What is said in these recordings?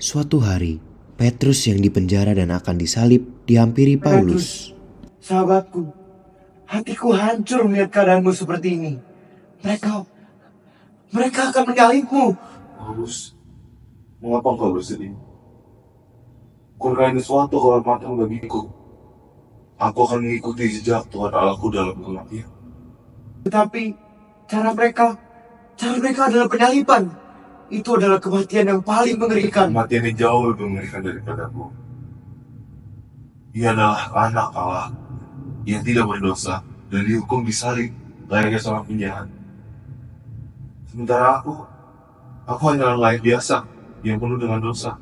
Suatu hari, Petrus yang dipenjara dan akan disalib dihampiri Paulus. Sahabatku, hatiku hancur melihat keadaanmu seperti ini. Mereka akan menyalibmu. Paulus, mengapa engkau bersedih? Bukankah ini suatu kehormatan bagiku? Aku akan mengikuti jejak Tuhan Allahku dalam kematian. Tetapi cara mereka adalah penyaliban. Itu adalah kematian yang paling mengerikan. Kematian ini jauh lebih mengerikan daripadaku. Ia adalah anak Allah yang tidak berdosa dan dihukum disalib layaknya seorang penjahat. Sementara aku hanyalah rakyat biasa yang penuh dengan dosa.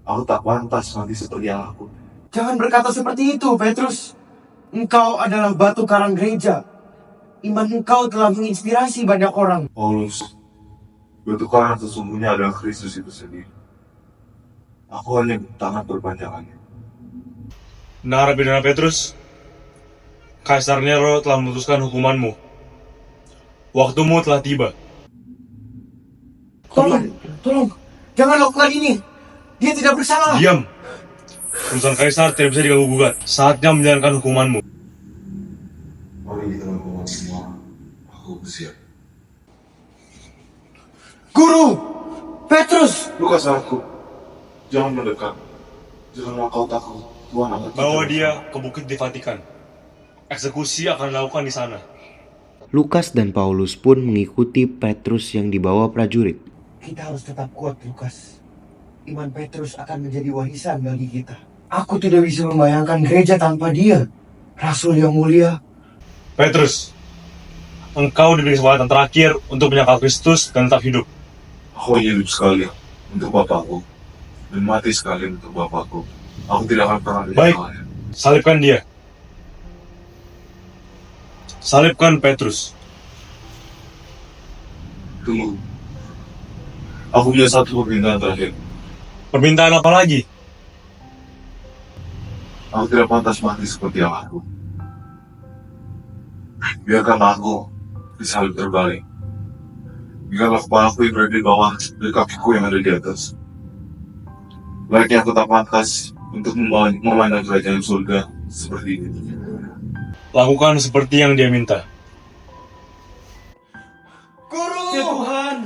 Aku tak pantas mati seperti yang aku. Jangan berkata seperti itu, Petrus. Engkau adalah batu karang gereja. Iman engkau telah menginspirasi banyak orang. Paulus, batu karang sesungguhnya adalah Kristus itu sendiri. Aku hanya tangan perpanjangannya. Narapidana Petrus, Kaisar Nero telah memutuskan hukumanmu. Waktumu telah tiba. Tolong, jangan lakukan ini. Dia tidak bersalah. Diam! Urusan Kaisar tidak bisa diganggu-gugat. Saatnya menjalankan hukumanmu. Mari kita melakukan semua. Aku bersiap. Guru, Petrus. Lukas aku, jangan mendekat. Janganlah kau takut. Tuhan akan Bawa dia ke bukit di Vatikan. Eksekusi akan dilakukan di sana. Lukas dan Paulus pun mengikuti Petrus yang dibawa prajurit. Kita harus tetap kuat, Lukas. Iman Petrus akan menjadi warisan bagi kita. Aku tidak bisa membayangkan gereja tanpa dia. Rasul yang mulia. Petrus, engkau diberi kesempatan terakhir untuk menyangkal Kristus dan tetap hidup. Aku hidup sekali untuk Bapakku dan mati sekali untuk Bapakku. Aku tidak akan pernah Baik. menyalahkannya. Salibkan dia. Salibkan Petrus. Tunggu. Aku punya satu permintaan terakhir. Permintaan apa lagi? Aku tidak pantas mati seperti yang aku. Biarkanlah aku disalib terbalik. Biarkanlah kepalaku yang berada di bawah dan kakiku yang ada di atas. Layaknya aku tak pantas untuk memandang kerajaan surga seperti ini. Lakukan seperti yang dia minta. Guru! Ya Tuhan,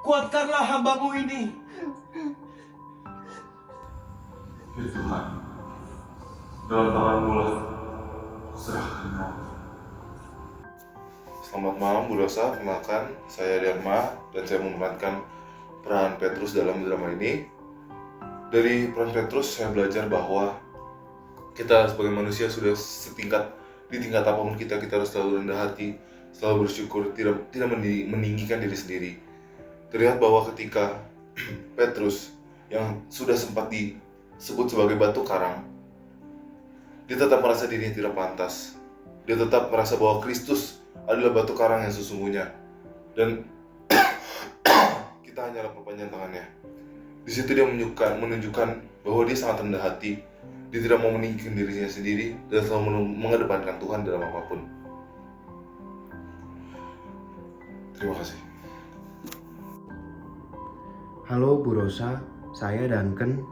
kuatkanlah hambamu ini. Ya Tuhan, dalam tangan-Mu lah serahkan kau. Selamat malam Bu Rosa, kenalkan saya Dharma dan saya memerankan peran Petrus dalam drama ini. Dari peran Petrus saya belajar bahwa kita sebagai manusia sudah di tingkat apapun kita harus selalu rendah hati, selalu bersyukur, tidak meninggikan diri sendiri. Terlihat bahwa ketika Petrus yang sudah sempat disebut sebagai batu karang, dia tetap merasa dirinya tidak pantas. Dia tetap merasa bahwa Kristus adalah batu karang yang sesungguhnya, dan kita hanyalah perpanjangan tangannya. Di situ dia menunjukkan bahwa dia sangat rendah hati. Dia tidak mau meninggikan dirinya sendiri dan selalu mengedepankan Tuhan dalam apapun. Terima kasih. Halo Bu Rosa, saya Duncan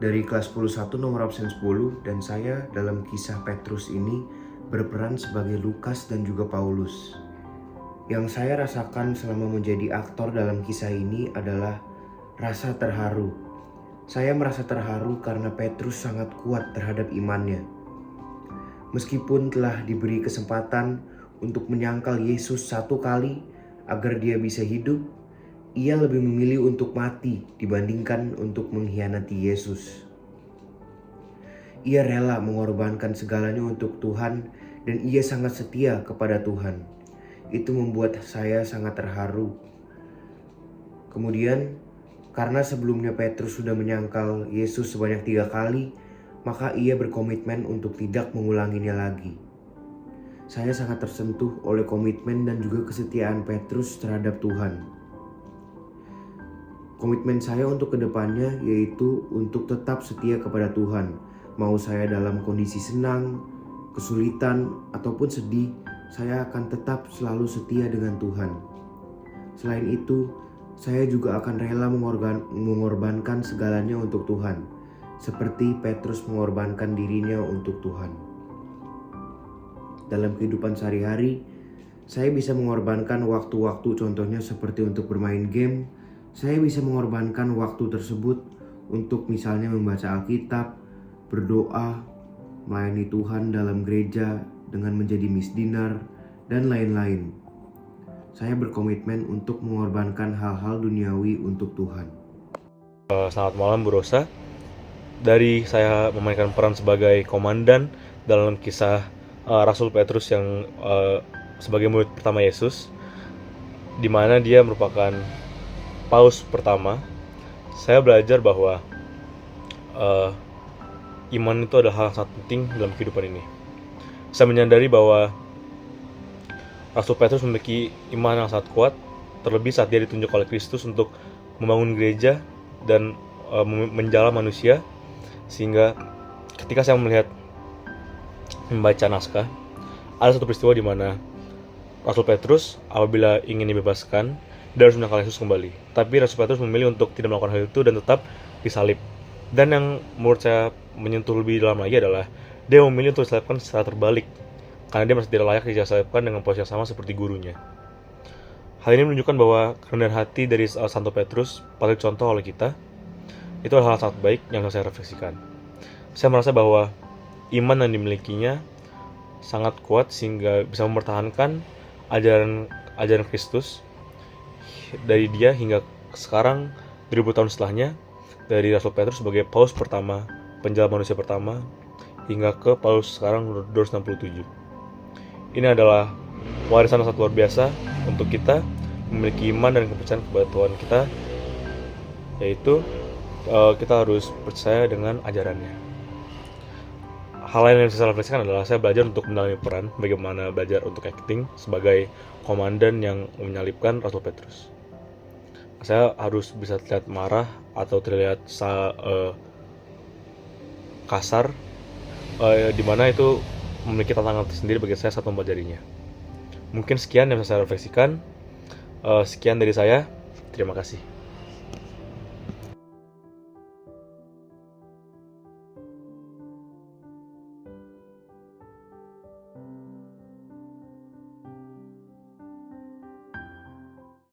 dari kelas 11 nomor absen 10 dan saya dalam kisah Petrus ini berperan sebagai Lukas dan juga Paulus. Yang saya rasakan selama menjadi aktor dalam kisah ini adalah rasa terharu. Saya merasa terharu karena Petrus sangat kuat terhadap imannya. Meskipun telah diberi kesempatan untuk menyangkal Yesus satu kali agar dia bisa hidup, ia lebih memilih untuk mati dibandingkan untuk mengkhianati Yesus. Ia rela mengorbankan segalanya untuk Tuhan dan ia sangat setia kepada Tuhan. Itu membuat saya sangat terharu. Kemudian, karena sebelumnya Petrus sudah menyangkal Yesus sebanyak 3 kali, maka ia berkomitmen untuk tidak mengulanginya lagi. Saya sangat tersentuh oleh komitmen dan juga kesetiaan Petrus terhadap Tuhan. Komitmen saya untuk kedepannya yaitu untuk tetap setia kepada Tuhan. Mau saya dalam kondisi senang, kesulitan, ataupun sedih, saya akan tetap selalu setia dengan Tuhan. Selain itu, saya juga akan rela mengorbankan segalanya untuk Tuhan, seperti Petrus mengorbankan dirinya untuk Tuhan. Dalam kehidupan sehari-hari, saya bisa mengorbankan waktu-waktu, contohnya seperti untuk bermain game. Saya bisa mengorbankan waktu tersebut untuk misalnya membaca Alkitab, berdoa, melayani Tuhan dalam gereja dengan menjadi misdinar, dan lain-lain. Saya berkomitmen untuk mengorbankan hal-hal duniawi untuk Tuhan. Selamat malam Bu Rosa. Dari saya memainkan peran sebagai komandan dalam kisah Rasul Petrus yang sebagai murid pertama Yesus, di mana dia merupakan paus pertama. Saya belajar bahwa iman itu adalah hal yang sangat penting dalam kehidupan ini. Saya menyadari bahwa Rasul Petrus memiliki iman yang sangat kuat, terlebih saat dia ditunjuk oleh Kristus untuk membangun gereja dan menjala manusia. Sehingga ketika saya membaca naskah, ada satu peristiwa di mana Rasul Petrus apabila ingin dibebaskan, dia harus menyangkal Yesus kembali. Tapi Rasul Petrus memilih untuk tidak melakukan hal itu dan tetap disalib. Dan yang menurut saya menyentuh lebih dalam lagi adalah dia memilih untuk disalibkan secara terbalik, karena dia masih tidak layak disalibkan dengan posisi yang sama seperti gurunya. Hal ini menunjukkan bahwa kerendahan hati dari Santo Petrus patut dicontoh oleh kita. Itu adalah hal sangat baik yang saya refleksikan. Saya merasa bahwa iman yang dimilikinya sangat kuat sehingga bisa mempertahankan ajaran Kristus dari dia hingga sekarang 2000 tahun setelahnya, dari Rasul Petrus sebagai paus pertama, penjala manusia pertama, hingga ke paus sekarang 267. Ini adalah warisan yang sangat luar biasa untuk kita memiliki iman dan kepercayaan kepada Tuhan kita, yaitu kita harus percaya dengan ajarannya. Hal lain yang saya refleksikan adalah saya belajar untuk mendalami peran, bagaimana belajar untuk acting sebagai komandan yang menyalibkan Rasul Petrus. Saya harus bisa terlihat marah atau terlihat kasar, di mana itu memiliki tantangan tersendiri bagi saya saat mempelajarinya. Mungkin sekian yang bisa saya refleksikan. Sekian dari saya. Terima kasih.